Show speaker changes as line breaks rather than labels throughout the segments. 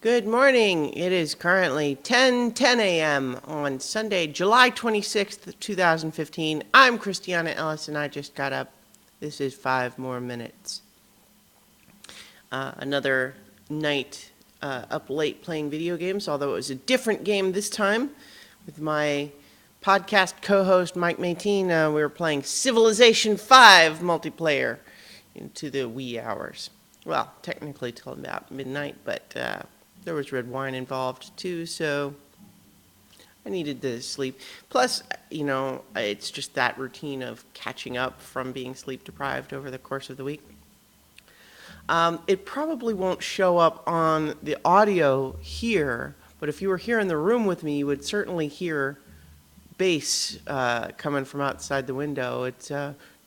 Good morning. It is currently 10:10 a.m. on Sunday, July 26th, 2015. I'm Christiana Ellis, and I just got up. This is 5 more minutes. Another night up late playing video games, although it was a different game this time. With my podcast co-host, Mike Mateen, we were playing Civilization 5 multiplayer into the wee hours. Well, technically till about midnight, but there was red wine involved too, so I needed to sleep. Plus, it's just that routine of catching up from being sleep deprived over the course of the week. It probably won't show up on the audio here, but if you were here in the room with me, you would certainly hear bass coming from outside the window. It's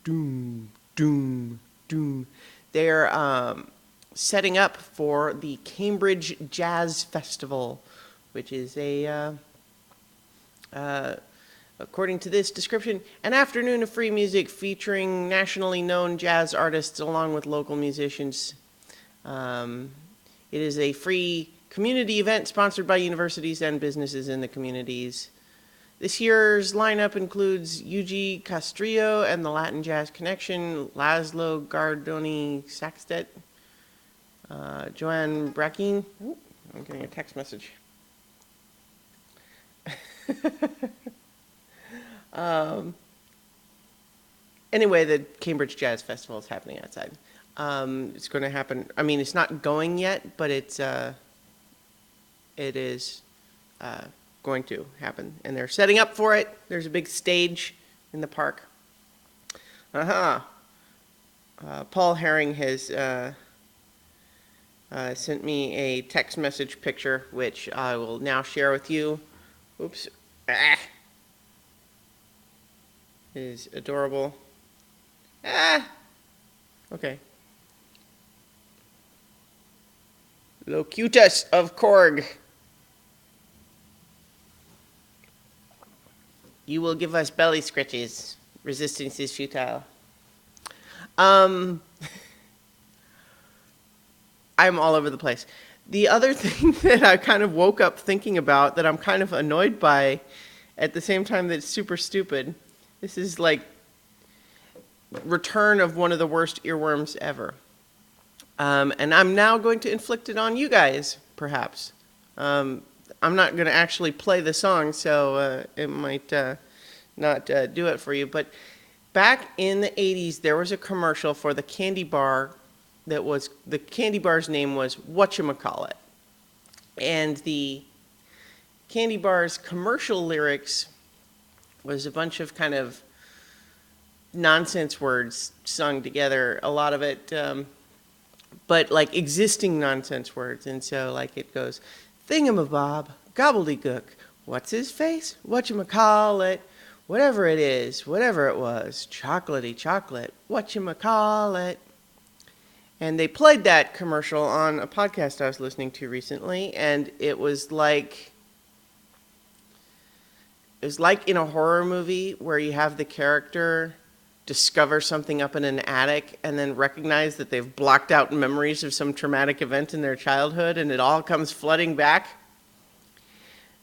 doom, doom, doom. They're setting up for the Cambridge Jazz Festival, which is according to this description, an afternoon of free music featuring nationally known jazz artists along with local musicians. It is a free community event sponsored by universities and businesses in the communities. This year's lineup includes Yuji Castrillo and the Latin Jazz Connection, Laszlo Gardoni Saxtet, Joanne Brackeen. Ooh, I'm getting a text message. Anyway, the Cambridge Jazz Festival is happening outside. It's going to happen. I mean, it's not going yet, but it is going to happen, and they're setting up for it. There's a big stage in the park. Paul Herring has sent me a text message picture, which I will now share with you. Oops. It is adorable. Okay. Locutus of Korg. You will give us belly scratches. Resistance is futile. I'm all over the place. The other thing that I kind of woke up thinking about that I'm kind of annoyed by at the same time that it's super stupid. This is like return of one of the worst earworms ever. And I'm now going to inflict it on you guys, perhaps. I'm not going to actually play the song, so it might not do it for you. But back in the 80s, there was a commercial for the candy bar the candy bar's name was Whatchamacallit. And the candy bar's commercial lyrics was a bunch of kind of nonsense words sung together, a lot of it, but like existing nonsense words. And so like it goes, thingamabob, gobbledygook, what's his face, whatchamacallit, whatever it is, whatever it was, chocolatey chocolate, whatchamacallit. And they played that commercial on a podcast I was listening to recently, and it was like in a horror movie where you have the character discover something up in an attic and then recognize that they've blocked out memories of some traumatic event in their childhood, and it all comes flooding back.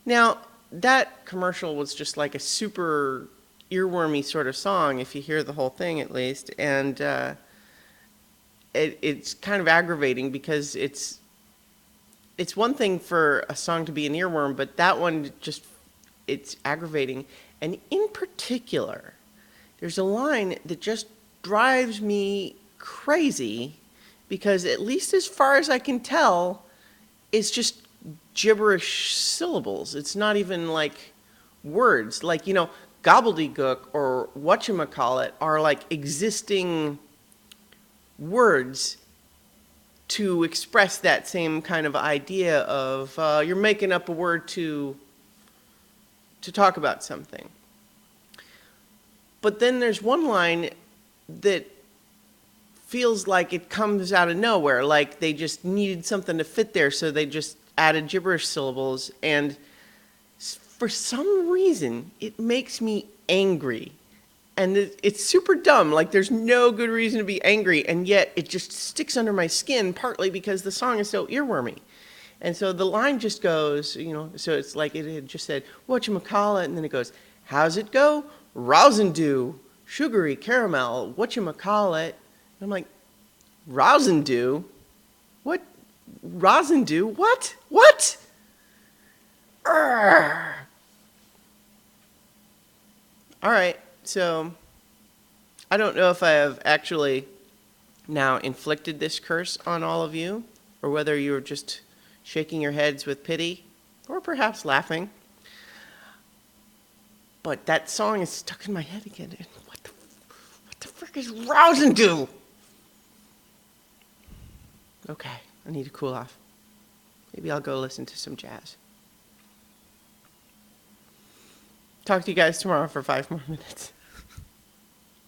Now, that commercial was just like a super earwormy sort of song, if you hear the whole thing at least, and it's kind of aggravating because it's one thing for a song to be an earworm, but that one it's aggravating. And in particular, there's a line that just drives me crazy because at least as far as I can tell, it's just gibberish syllables. It's not even like words. Like, gobbledygook or whatchamacallit are like existing words to express that same kind of idea of you're making up a word to talk about something. But then there's one line that feels like it comes out of nowhere, like they just needed something to fit there, so they just added gibberish syllables, and for some reason it makes me angry. And it's super dumb, like there's no good reason to be angry, and yet it just sticks under my skin, partly because the song is so earwormy. And so the line just goes, so it's like it had just said, whatchamacallit, and then it goes, how's it go? Rousing dew, sugary caramel, whatchamacallit. And I'm like, rousing dew? What? Rosin dew? What? What? Urgh. All right, so I don't know if I have actually now inflicted this curse on all of you, or whether you're just shaking your heads with pity, or perhaps laughing. But that song is stuck in my head again. And what the frick is rousing do? Okay, I need to cool off. Maybe I'll go listen to some jazz. Talk to you guys tomorrow for 5 more minutes.